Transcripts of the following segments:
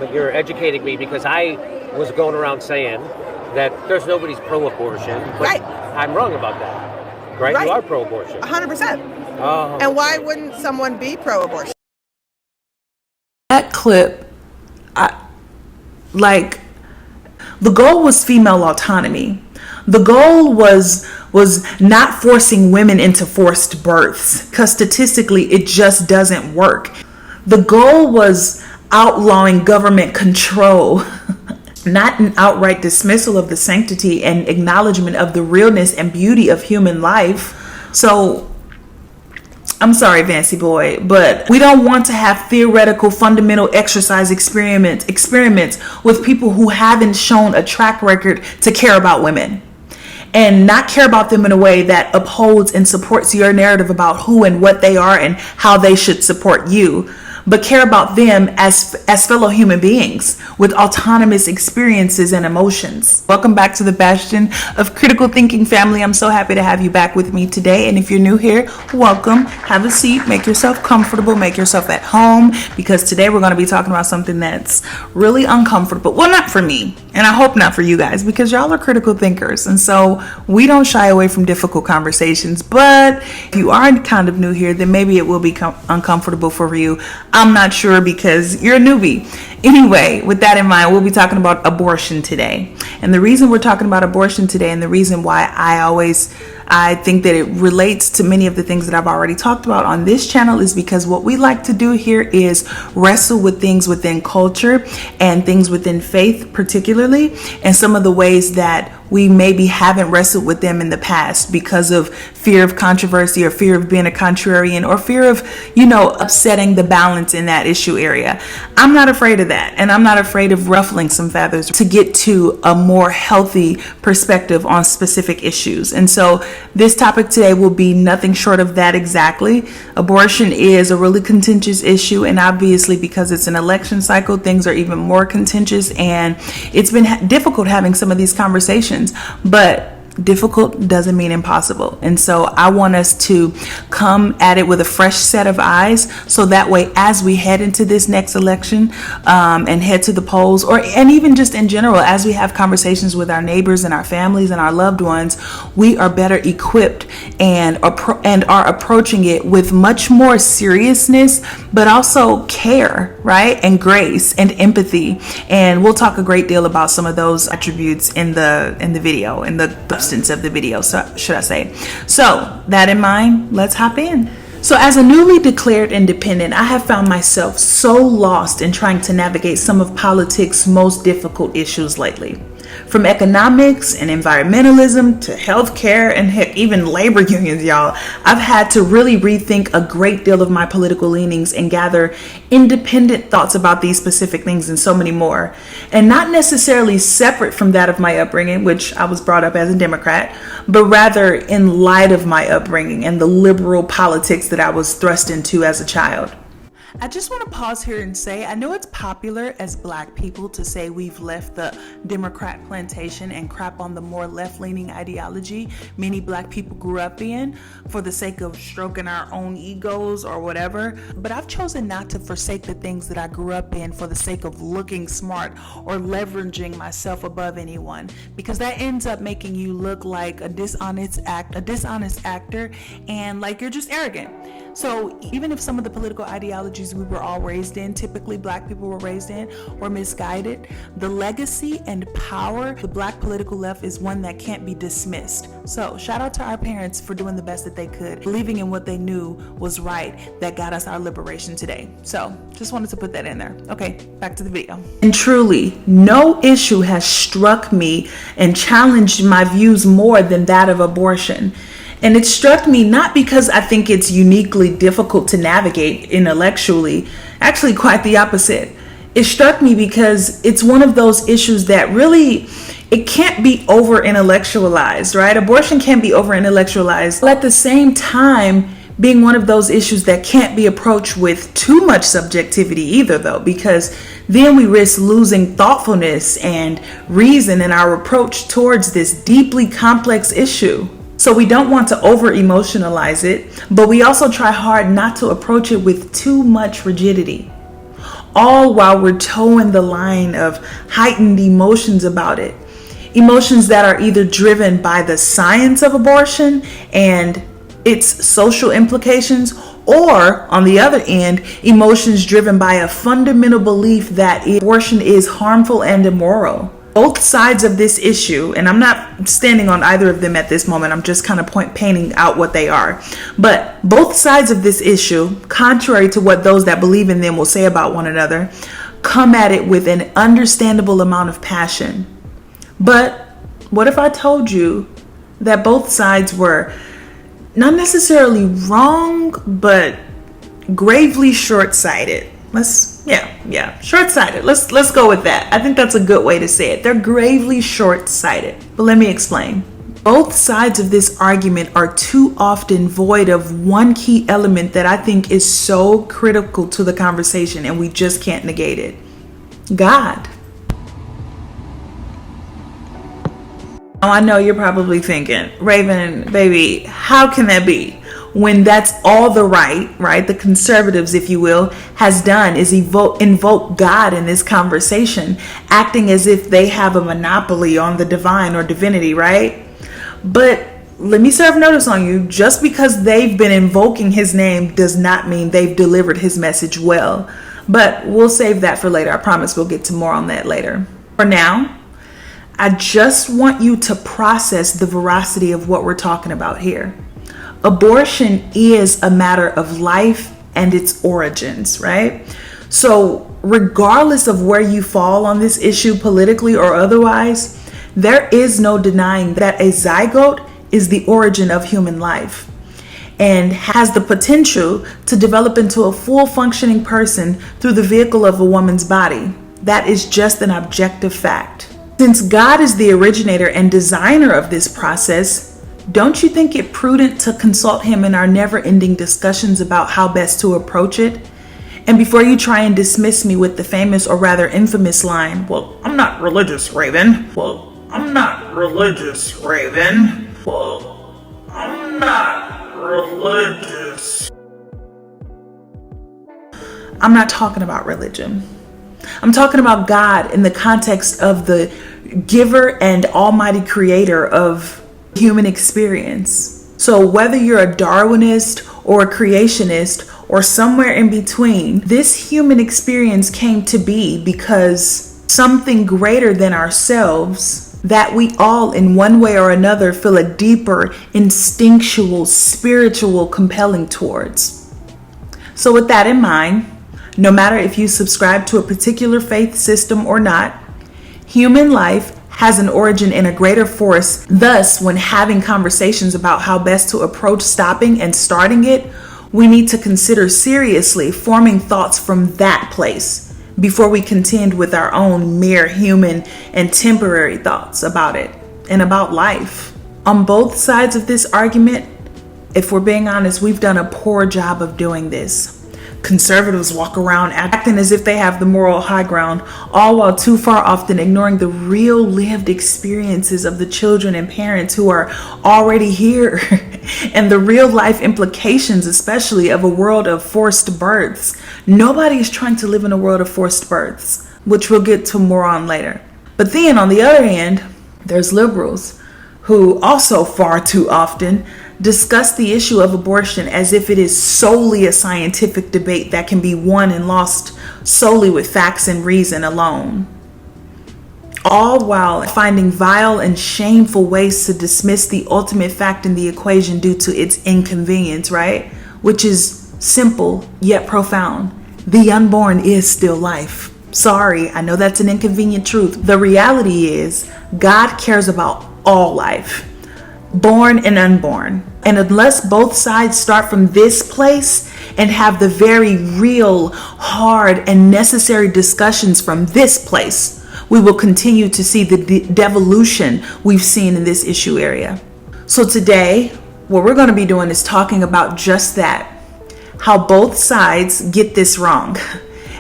But you're educating me because I was going around saying that there's nobody's pro-abortion. But Right. I'm wrong about that. Right? Right. You are pro-abortion. 100%. Oh. And why wouldn't someone be pro-abortion? That clip, the goal was female autonomy. The goal was not forcing women into forced births, because statistically it just doesn't work. The goal was outlawing government control, not an outright dismissal of the sanctity and acknowledgement of the realness and beauty of human life. So I'm sorry, Vancy Boy, but we don't want to have theoretical fundamental exercise experiments with people who haven't shown a track record to care about women, and not care about them in a way that upholds and supports your narrative about who and what they are and how they should support you, but care about them as fellow human beings with autonomous experiences and emotions. Welcome back to the Bastion of Critical Thinking, family. I'm so happy to have you back with me today. And if you're new here, welcome. Have a seat, make yourself comfortable, make yourself at home, because today we're going to be talking about something that's really uncomfortable. Well, not for me, and I hope not for you guys, because y'all are critical thinkers. And so we don't shy away from difficult conversations. But if you are kind of new here, then maybe it will be uncomfortable for you. I'm not sure, because you're a newbie. Anyway, with that in mind, we'll be talking about abortion today. And the reason we're talking about abortion today, and the reason why I think that it relates to many of the things that I've already talked about on this channel, is because what we like to do here is wrestle with things within culture and things within faith particularly, and some of the ways that we maybe haven't wrestled with them in the past because of fear of controversy, or fear of being a contrarian, or fear of, upsetting the balance in that issue area. I'm not afraid of that, and I'm not afraid of ruffling some feathers to get to a more healthy perspective on specific issues. And so this topic today will be nothing short of that exactly. Abortion is a really contentious issue, and obviously because it's an election cycle, things are even more contentious, and it's been difficult having some of these conversations. But difficult doesn't mean impossible. And so I want us to come at it with a fresh set of eyes, so that way as we head into this next election and head to the polls, and even just in general, as we have conversations with our neighbors and our families and our loved ones, we are better equipped and are approaching it with much more seriousness, but also care, right? And grace and empathy. And we'll talk a great deal about some of those attributes in the video, in the substance of the video, so should I say. So that in mind, let's hop in. So as a newly declared independent, I have found myself so lost in trying to navigate some of politics' most difficult issues lately. From economics and environmentalism to healthcare and heck, even labor unions, y'all. I've had to really rethink a great deal of my political leanings and gather independent thoughts about these specific things and so many more. And not necessarily separate from that of my upbringing, which I was brought up as a Democrat, but rather in light of my upbringing and the liberal politics that I was thrust into as a child. I just want to pause here and say, I know it's popular as Black people to say we've left the Democrat plantation and crap on the more left-leaning ideology many Black people grew up in for the sake of stroking our own egos or whatever. But I've chosen not to forsake the things that I grew up in for the sake of looking smart or leveraging myself above anyone, because that ends up making you look like a dishonest actor, and like you're just arrogant. So even if some of the political ideologies we were all raised in, typically Black people were raised in, were misguided, the legacy and power of the Black political left is one that can't be dismissed. So shout out to our parents for doing the best that they could, believing in what they knew was right, that got us our liberation today. So just wanted to put that in there. Okay, back to the video. And truly, no issue has struck me and challenged my views more than that of abortion. And it struck me not because I think it's uniquely difficult to navigate intellectually, actually quite the opposite. It struck me because it's one of those issues that really, it can't be over intellectualized, right? Abortion can't be over intellectualized. At the same time, being one of those issues that can't be approached with too much subjectivity either, though, because then we risk losing thoughtfulness and reason in our approach towards this deeply complex issue. So we don't want to over emotionalize it, but we also try hard not to approach it with too much rigidity. all while we're towing the line of heightened emotions about it. Emotions that are either driven by the science of abortion and its social implications, or on the other end, emotions driven by a fundamental belief that abortion is harmful and immoral. Both sides of this issue, and I'm not standing on either of them at this moment, I'm just kind of painting out what they are. But both sides of this issue, contrary to what those that believe in them will say about one another, come at it with an understandable amount of passion. But what if I told you that both sides were not necessarily wrong, but gravely short-sighted? Short-sighted. Let's go with that. I think that's a good way to say it. They're gravely short-sighted. But let me explain. Both sides of this argument are too often void of one key element that I think is so critical to the conversation, and we just can't negate it. God. Now, I know you're probably thinking, Raven, baby, how can that be? When that's all the right, the conservatives, if you will, has done is invoke God in this conversation, acting as if they have a monopoly on the divine or divinity, right? But let me serve notice on you. Just because they've been invoking his name does not mean they've delivered his message well. But we'll save that for later. I promise we'll get to more on that later. For now, I just want you to process the veracity of what we're talking about here. Abortion is a matter of life and its origins, right? So regardless of where you fall on this issue politically or otherwise, there is no denying that a zygote is the origin of human life and has the potential to develop into a full functioning person through the vehicle of a woman's body. That is just an objective fact. Since God is the originator and designer of this process, don't you think it prudent to consult him in our never-ending discussions about how best to approach it? And before you try and dismiss me with the famous or rather infamous line, "Well, I'm not religious, Raven. Well, I'm not religious, Raven. Well, I'm not religious." I'm not talking about religion. I'm talking about God in the context of the giver and almighty creator of human experience. So whether you're a Darwinist or a creationist or somewhere in between, this human experience came to be because something greater than ourselves that we all in one way or another feel a deeper, instinctual, spiritual compelling towards. So with that in mind, no matter if you subscribe to a particular faith system or not, human life has an origin in a greater force. Thus, when having conversations about how best to approach stopping and starting it, we need to consider seriously forming thoughts from that place before we contend with our own mere human and temporary thoughts about it and about life. On both sides of this argument, if we're being honest, we've done a poor job of doing this. Conservatives walk around acting as if they have the moral high ground, all while too far often ignoring the real lived experiences of the children and parents who are already here and the real life implications, especially of a world of forced births. Nobody is trying to live in a world of forced births, which we'll get to more on later. But then on the other hand, there's liberals who also far too often discuss the issue of abortion as if it is solely a scientific debate that can be won and lost solely with facts and reason alone. All while finding vile and shameful ways to dismiss the ultimate fact in the equation due to its inconvenience, right? Which is simple yet profound. The unborn is still life. Sorry, I know that's an inconvenient truth. The reality is God cares about all life, born and unborn. And unless both sides start from this place and have the very real, hard, and necessary discussions from this place, we will continue to see the devolution we've seen in this issue area. So today, what we're going to be doing is talking about just that, how both sides get this wrong,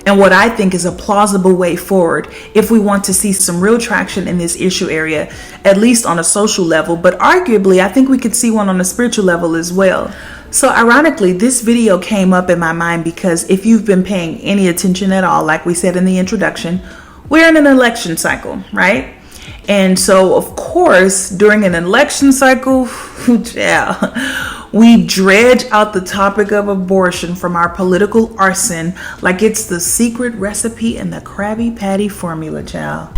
and what I think is a plausible way forward if we want to see some real traction in this issue area, at least on a social level, but arguably I think we could see one on a spiritual level as well. So ironically, this video came up in my mind because if you've been paying any attention at all, like we said in the introduction, we're in an election cycle, right? And so, of course, during an election cycle, yeah, we dredge out the topic of abortion from our political arsenal like it's the secret recipe in the Krabby Patty formula, child.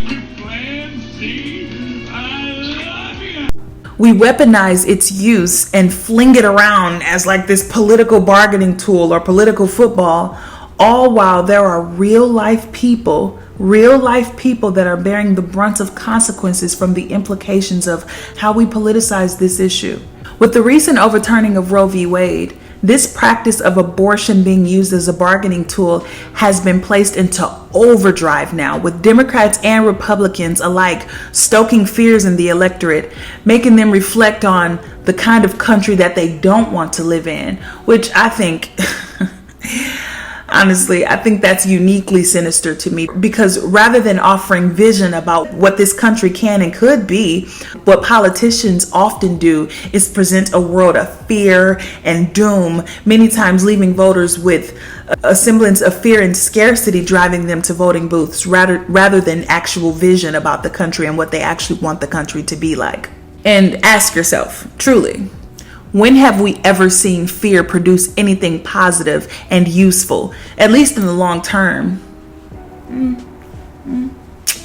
We weaponize its use and fling it around as like this political bargaining tool or political football, all while there are real life people that are bearing the brunt of consequences from the implications of how we politicize this issue. With the recent overturning of Roe v. Wade, this practice of abortion being used as a bargaining tool has been placed into overdrive now, with Democrats and Republicans alike stoking fears in the electorate, making them reflect on the kind of country that they don't want to live in, which I think honestly, I think that's uniquely sinister to me, because rather than offering vision about what this country can and could be, what politicians often do is present a world of fear and doom, many times leaving voters with a semblance of fear and scarcity driving them to voting booths rather than actual vision about the country and what they actually want the country to be like. And ask yourself, truly, when have we ever seen fear produce anything positive and useful, at least in the long term?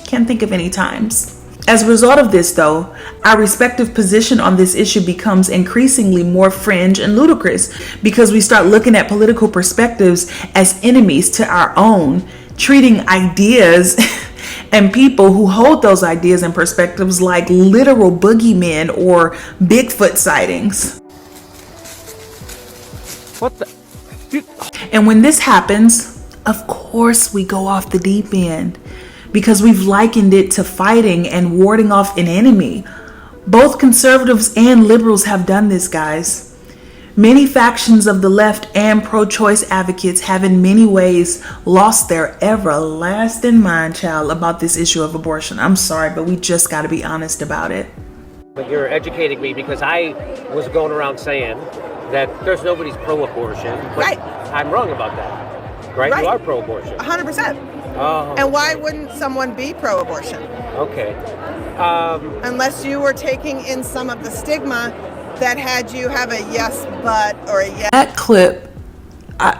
Can't think of any times. As a result of this, though, our respective position on this issue becomes increasingly more fringe and ludicrous because we start looking at political perspectives as enemies to our own, treating ideas and people who hold those ideas and perspectives like literal boogeymen or Bigfoot sightings. What the? And when this happens, of course we go off the deep end because we've likened it to fighting and warding off an enemy. Both conservatives and liberals have done this, guys. Many factions of the left and pro-choice advocates have in many ways lost their everlasting mind, child, about this issue of abortion. I'm sorry, but we just got to be honest about it. But you're educating me because I was going around saying that there's nobody's pro-abortion. But Right. I'm wrong about that. Right? Right. You are pro-abortion. 100%. Oh. And why wouldn't someone be pro-abortion? Okay. Unless you were taking in some of the stigma that had you have a yes but or a yes. That clip, I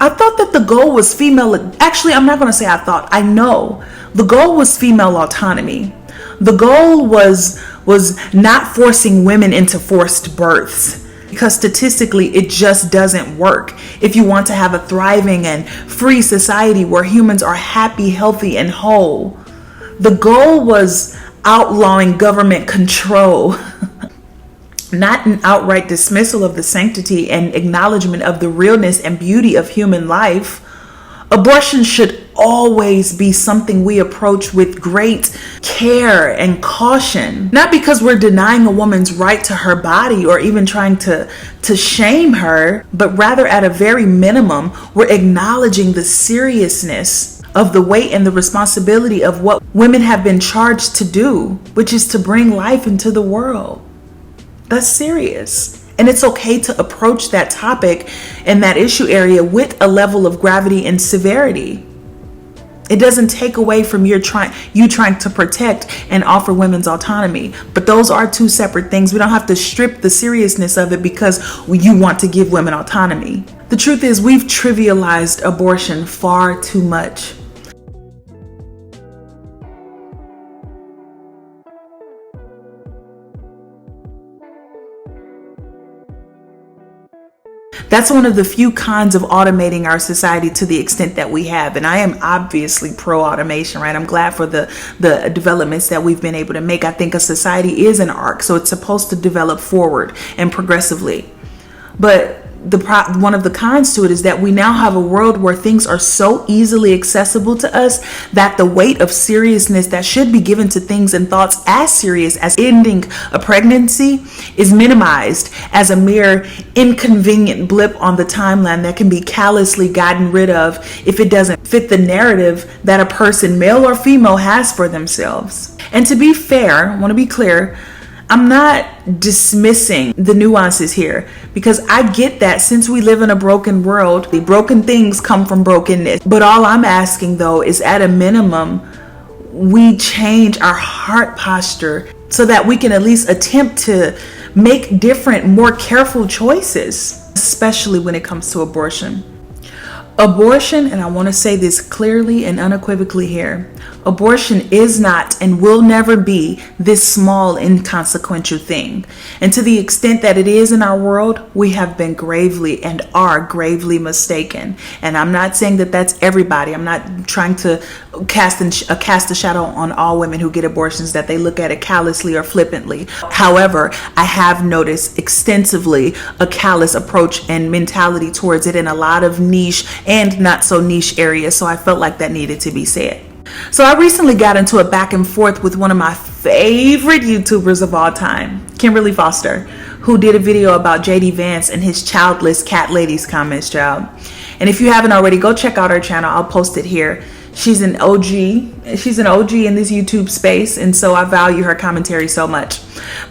thought that the goal was female. Actually, I'm not going to say I thought. I know the goal was female autonomy. The goal was not forcing women into forced births, because statistically it just doesn't work. If you want to have a thriving and free society where humans are happy, healthy, and whole, the goal was outlawing government control, not an outright dismissal of the sanctity and acknowledgement of the realness and beauty of human life. Abortion should always be something we approach with great care and caution, not because we're denying a woman's right to her body or even trying to shame her, but rather at a very minimum, we're acknowledging the seriousness of the weight and the responsibility of what women have been charged to do, which is to bring life into the world. That's serious. And it's okay to approach that topic and that issue area with a level of gravity and severity. It doesn't take away from you trying to protect and offer women's autonomy. But those are two separate things. We don't have to strip the seriousness of it because you want to give women autonomy. The truth is, we've trivialized abortion far too much. That's one of the few cons of automating our society to the extent that we have. And I am obviously pro-automation, right? I'm glad for the developments that we've been able to make. I think a society is an arc, so it's supposed to develop forward and progressively. But one of the cons to it is that we now have a world where things are so easily accessible to us that the weight of seriousness that should be given to things and thoughts as serious as ending a pregnancy is minimized as a mere inconvenient blip on the timeline that can be callously gotten rid of if it doesn't fit the narrative that a person, male or female, has for themselves. And to be fair, I want to be clear, I'm not dismissing the nuances here, because I get that since we live in a broken world, the broken things come from brokenness. But all I'm asking though is, at a minimum, we change our heart posture so that we can at least attempt to make different, more careful choices, especially when it comes to abortion. Abortion, and I want to say this clearly and unequivocally here, abortion is not and will never be this small, inconsequential thing. And to the extent that it is in our world, we have been gravely and are gravely mistaken. And I'm not saying that that's everybody. I'm not trying to cast a shadow on all women who get abortions, that they look at it callously or flippantly. However, I have noticed extensively a callous approach and mentality towards it in a lot of niche and not so niche areas. So I felt like that needed to be said. So I recently got into a back and forth with one of my favorite YouTubers of all time, Kimberly Foster, who did a video about JD Vance and his childless cat ladies comments, child. And if you haven't already, go check out her channel. I'll post it here. She's an OG. She's an OG in this YouTube space, and so I value her commentary so much.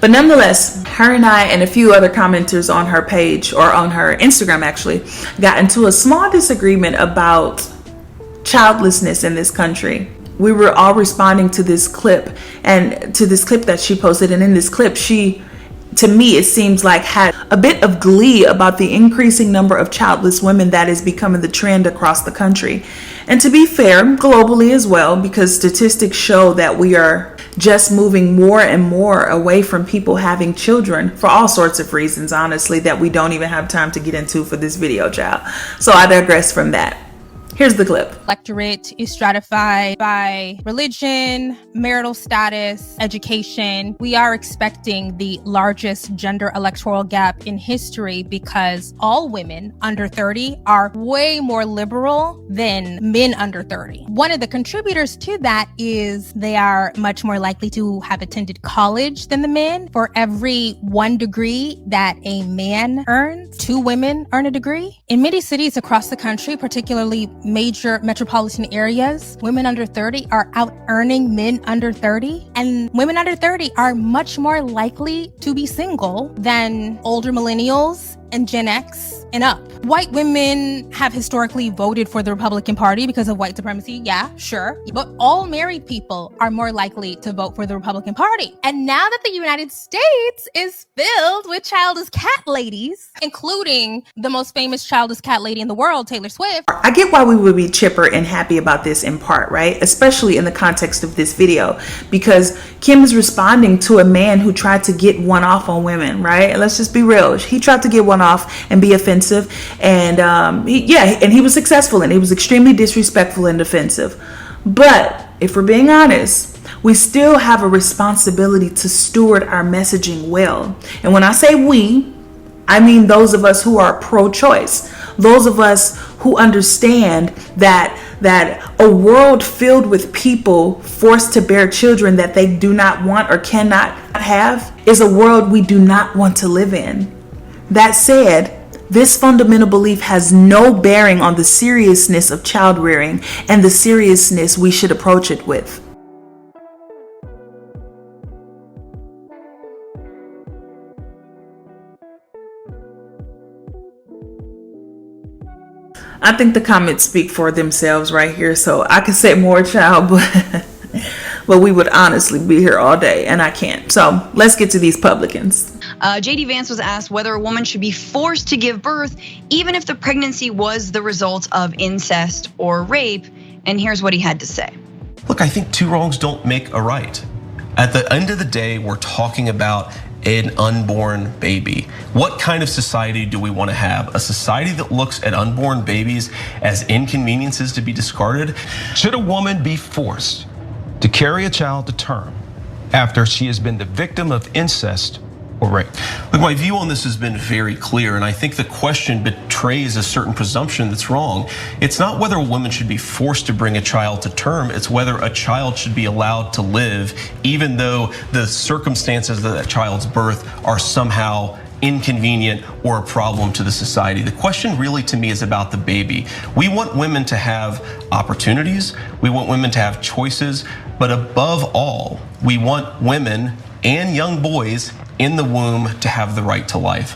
But nonetheless, her and I and a few other commenters on her page, or on her Instagram actually, got into a small disagreement about childlessness in this country. We were all responding to this clip, and to this clip that she posted, and in this clip she, to me it seems like, had a bit of glee about the increasing number of childless women that is becoming the trend across the country. And to be fair, globally as well, because statistics show that we are just moving more and more away from people having children for all sorts of reasons, honestly, that we don't even have time to get into for this video, child. So I digress from that. Here's the clip. Electorate is stratified by religion, marital status, education. We are expecting the largest gender electoral gap in history because all women under 30 are way more liberal than men under 30. One of the contributors to that is they are much more likely to have attended college than the men. For every 1 degree that a man earns, 2 women earn a degree. In many cities across the country, particularly major metropolitan areas, women under 30 are out earning men under 30, and women under 30 are much more likely to be single than older millennials and Gen X and up. White women have historically voted for the Republican Party because of white supremacy. Yeah, sure. But all married people are more likely to vote for the Republican Party. And now that the United States is filled with childless cat ladies, including the most famous childless cat lady in the world, Taylor Swift. I get why we would be chipper and happy about this in part, right? Especially in the context of this video, because Kim is responding to a man who tried to get one off on women, right? Let's just be real. He tried to get one off and be offensive, and he was successful, and he was extremely disrespectful and offensive. But if we're being honest, we still have a responsibility to steward our messaging well. And when I say we, I mean those of us who are pro-choice, those of us who understand that a world filled with people forced to bear children that they do not want or cannot have is a world we do not want to live in. That said, this fundamental belief has no bearing on the seriousness of child rearing and the seriousness we should approach it with. I think the comments speak for themselves right here, so I could say more, child, but we would honestly be here all day, and I can't. So let's get to these publicans. JD Vance was asked whether a woman should be forced to give birth, even if the pregnancy was the result of incest or rape, and here's what he had to say. Look, I think 2 wrongs don't make a right. At the end of the day, we're talking about an unborn baby. What kind of society do we want to have? A society that looks at unborn babies as inconveniences to be discarded? Should a woman be forced to carry a child to term after she has been the victim of incest or rape. Look, my view on this has been very clear, and I think the question betrays a certain presumption that's wrong. It's not whether a woman should be forced to bring a child to term, it's whether a child should be allowed to live, even though the circumstances of that child's birth are somehow inconvenient or a problem to the society. The question really to me is about the baby. We want women to have opportunities, we want women to have choices, but above all, we want women and young boys in the womb to have the right to life.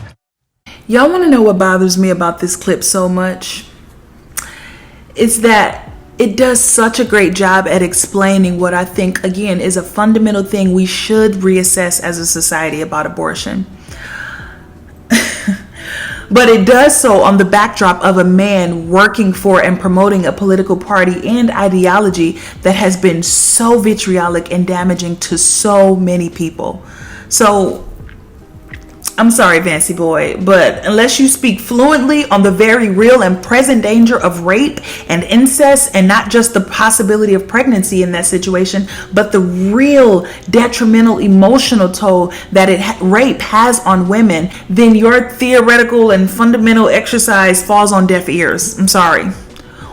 Y'all want to know what bothers me about this clip so much? It's that it does such a great job at explaining what I think, again, is a fundamental thing we should reassess as a society about abortion. But it does so on the backdrop of a man working for and promoting a political party and ideology that has been so vitriolic and damaging to so many people. So, I'm sorry, Vancy Boy, but unless you speak fluently on the very real and present danger of rape and incest, and not just the possibility of pregnancy in that situation, but the real detrimental emotional toll that rape has on women, then your theoretical and fundamental exercise falls on deaf ears. I'm sorry.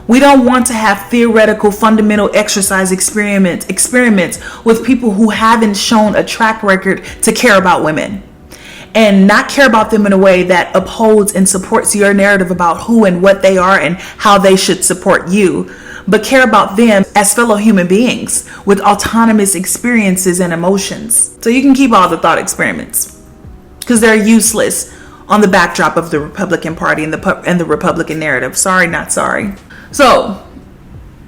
We don't want to have theoretical fundamental exercise experiments with people who haven't shown a track record to care about women. And not care about them in a way that upholds and supports your narrative about who and what they are and how they should support you, but care about them as fellow human beings with autonomous experiences and emotions. So you can keep all the thought experiments because they're useless on the backdrop of the Republican Party and the Republican narrative. Sorry, not sorry. So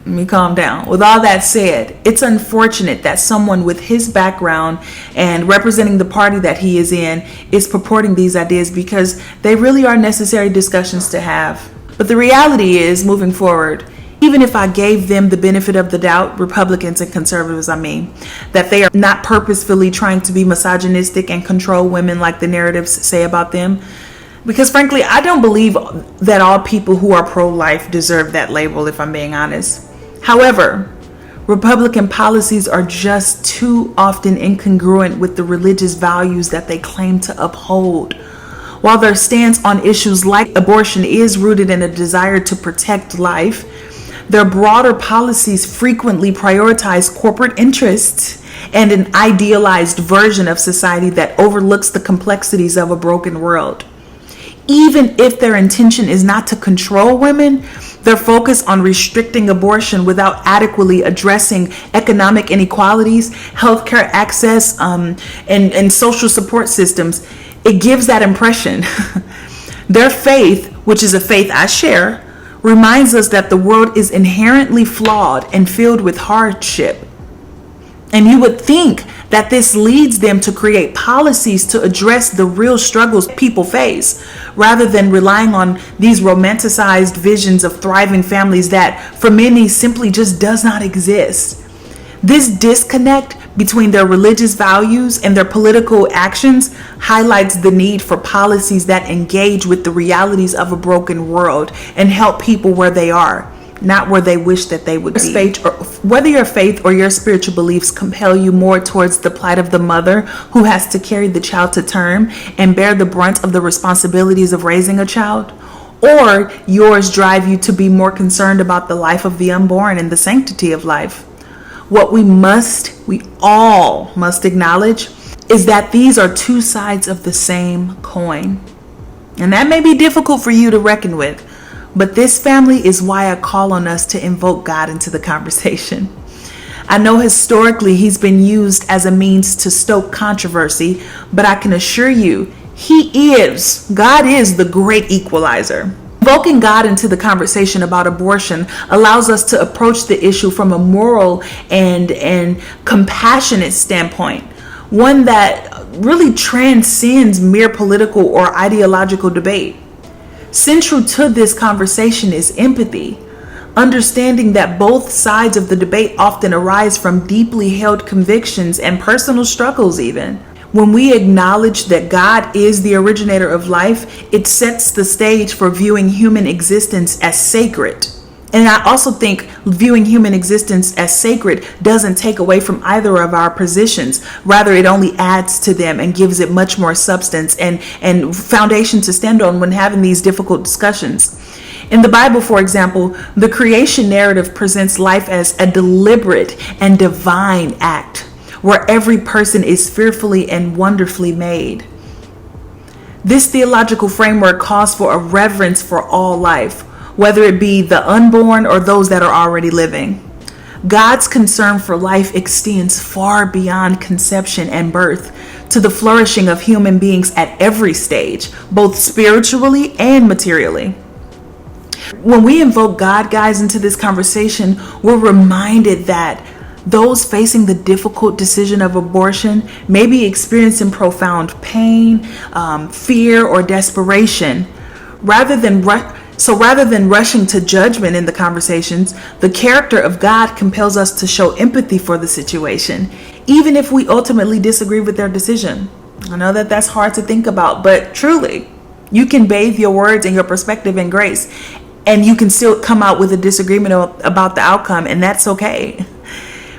let me calm down. With all that said, it's unfortunate that someone with his background and representing the party that he is in is purporting these ideas, because they really are necessary discussions to have. But the reality is, moving forward, even if I gave them the benefit of the doubt, Republicans and conservatives, that they are not purposefully trying to be misogynistic and control women like the narratives say about them, because frankly, I don't believe that all people who are pro-life deserve that label, if I'm being honest. However, Republican policies are just too often incongruent with the religious values that they claim to uphold. While their stance on issues like abortion is rooted in a desire to protect life, their broader policies frequently prioritize corporate interests and an idealized version of society that overlooks the complexities of a broken world. Even if their intention is not to control women, their focus on restricting abortion without adequately addressing economic inequalities, healthcare access, and social support systems, it gives that impression. Their faith, which is a faith I share, reminds us that the world is inherently flawed and filled with hardship. And you would think that this leads them to create policies to address the real struggles people face, rather than relying on these romanticized visions of thriving families that for many simply just does not exist. This disconnect between their religious values and their political actions highlights the need for policies that engage with the realities of a broken world and help people where they are, not where they wish that they would be. Whether your faith or your spiritual beliefs compel you more towards the plight of the mother who has to carry the child to term and bear the brunt of the responsibilities of raising a child, or yours drive you to be more concerned about the life of the unborn and the sanctity of life. What we all must acknowledge is that these are two sides of the same coin. And that may be difficult for you to reckon with, but this, family, is why I call on us to invoke God into the conversation. I know historically he's been used as a means to stoke controversy, but I can assure you, God is the great equalizer. Invoking God into the conversation about abortion allows us to approach the issue from a moral and compassionate standpoint, one that really transcends mere political or ideological debate. Central to this conversation is empathy, understanding that both sides of the debate often arise from deeply held convictions and personal struggles even. When we acknowledge that God is the originator of life, it sets the stage for viewing human existence as sacred And I also think viewing human existence as sacred doesn't take away from either of our positions. Rather, it only adds to them and gives it much more substance and foundation to stand on when having these difficult discussions. In the Bible, for example, the creation narrative presents life as a deliberate and divine act where every person is fearfully and wonderfully made. This theological framework calls for a reverence for all life, whether it be the unborn or those that are already living. God's concern for life extends far beyond conception and birth to the flourishing of human beings at every stage, both spiritually and materially. When we invoke God, guys, into this conversation, we're reminded that those facing the difficult decision of abortion may be experiencing profound pain, fear, or desperation. Rather than rushing to judgment in the conversations, the character of God compels us to show empathy for the situation, even if we ultimately disagree with their decision. I know that that's hard to think about, but truly, you can bathe your words and your perspective in grace, and you can still come out with a disagreement about the outcome, and that's okay.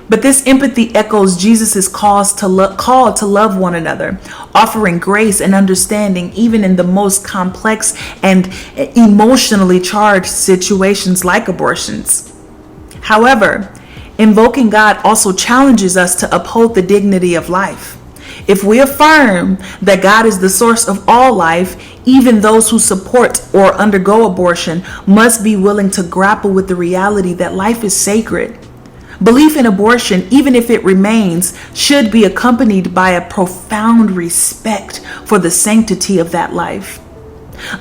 But this empathy echoes Jesus' call to love one another, offering grace and understanding even in the most complex and emotionally charged situations like abortions. However, invoking God also challenges us to uphold the dignity of life. If we affirm that God is the source of all life, even those who support or undergo abortion must be willing to grapple with the reality that life is sacred. Belief in abortion, even if it remains, should be accompanied by a profound respect for the sanctity of that life.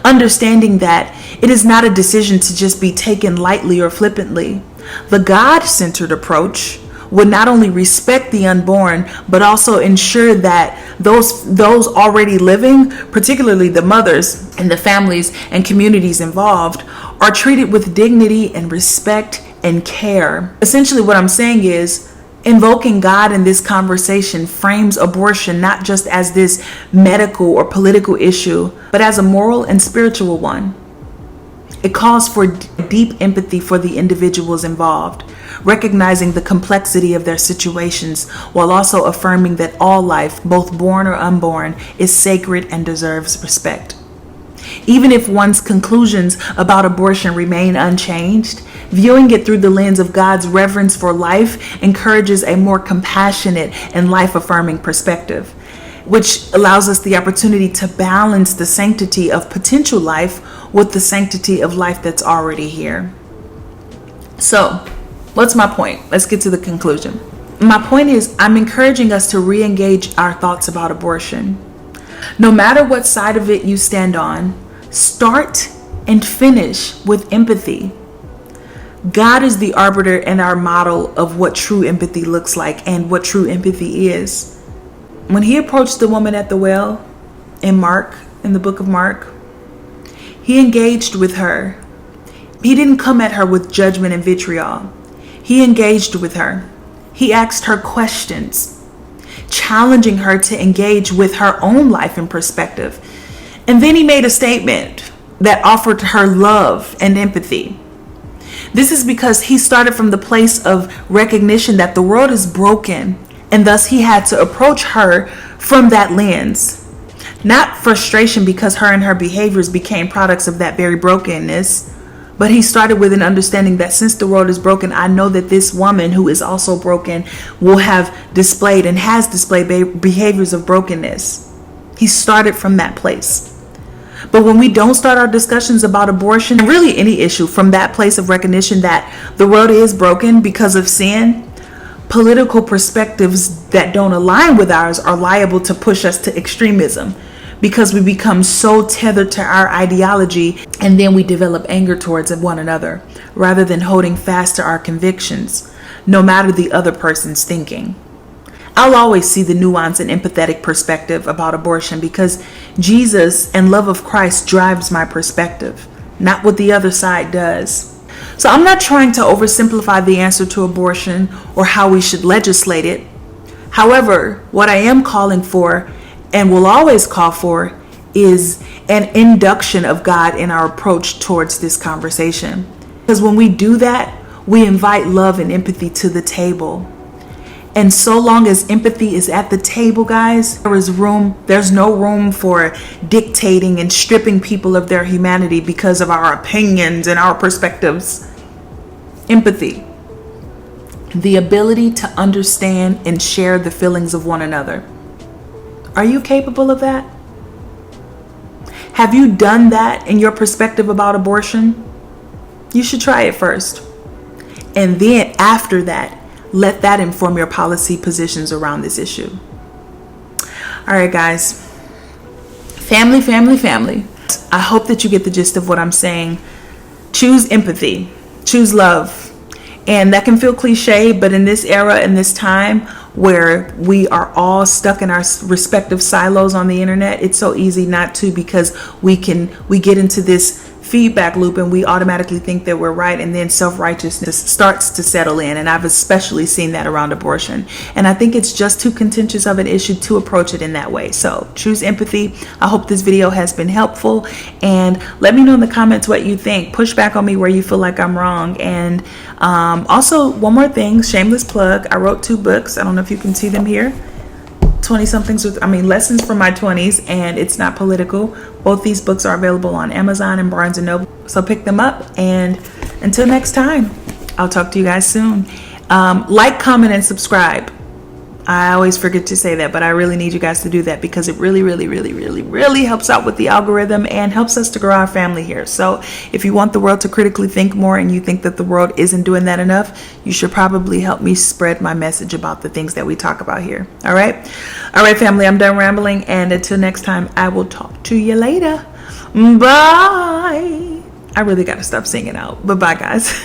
Understanding that it is not a decision to just be taken lightly or flippantly. The God-centered approach would not only respect the unborn, but also ensure that those already living, particularly the mothers and the families and communities involved, are treated with dignity and respect and care. Essentially, what I'm saying is, invoking God in this conversation frames abortion not just as this medical or political issue, but as a moral and spiritual one. It calls for deep empathy for the individuals involved, recognizing the complexity of their situations while also affirming that all life, both born or unborn, is sacred and deserves respect. Even if one's conclusions about abortion remain unchanged, viewing it through the lens of God's reverence for life encourages a more compassionate and life-affirming perspective, which allows us the opportunity to balance the sanctity of potential life with the sanctity of life that's already here. So, what's my point? Let's get to the conclusion. My point is, I'm encouraging us to re-engage our thoughts about abortion. No matter what side of it you stand on, start and finish with empathy. God is the arbiter and our model of what true empathy looks like and what true empathy is. When he approached the woman at the well in the book of Mark, he engaged with her. He didn't come at her with judgment and vitriol. He engaged with her. He asked her questions, challenging her to engage with her own life and perspective. And then he made a statement that offered her love and empathy. This is because he started from the place of recognition that the world is broken, and thus he had to approach her from that lens. Not frustration because her and her behaviors became products of that very brokenness, but he started with an understanding that since the world is broken, I know that this woman who is also broken will have displayed and has displayed behaviors of brokenness. He started from that place. But when we don't start our discussions about abortion, and really any issue, from that place of recognition that the world is broken because of sin, political perspectives that don't align with ours are liable to push us to extremism, because we become so tethered to our ideology, and then we develop anger towards one another rather than holding fast to our convictions, no matter the other person's thinking. I'll always see the nuance and empathetic perspective about abortion because Jesus and love of Christ drives my perspective, not what the other side does. So I'm not trying to oversimplify the answer to abortion or how we should legislate it. However, what I am calling for and will always call for is an induction of God in our approach towards this conversation. Because when we do that, we invite love and empathy to the table. And so long as empathy is at the table, guys, there's no room for dictating and stripping people of their humanity because of our opinions and our perspectives. Empathy. The ability to understand and share the feelings of one another. Are you capable of that? Have you done that in your perspective about abortion? You should try it first. And then after that, let that inform your policy positions around this issue. All right, guys. Family, family, family. I hope that you get the gist of what I'm saying. Choose empathy. Choose love. And that can feel cliche, but in this era, in this time where we are all stuck in our respective silos on the internet, it's so easy not to, because we get into this feedback loop and we automatically think that we're right, and then self-righteousness starts to settle in. And I've especially seen that around abortion, and I think it's just too contentious of an issue to approach it in that way. So choose empathy. I hope this video has been helpful, and let me know in the comments what you think. Push back on me where you feel like I'm wrong. And also, one more thing, shameless plug, I wrote 2 books. I don't know if you can see them here. 20-somethings lessons from my 20s, and It's Not Political. Both these books are available on Amazon and Barnes & Noble, so pick them up. And until next time, I'll talk to you guys soon. Like, comment, and subscribe. I always forget to say that, but I really need you guys to do that, because it really, really, really, really, really helps out with the algorithm and helps us to grow our family here. So if you want the world to critically think more, and you think that the world isn't doing that enough, you should probably help me spread my message about the things that we talk about here. All right, family, I'm done rambling, and until next time, I will talk to you later. Bye. I really got to stop singing out, but bye, guys.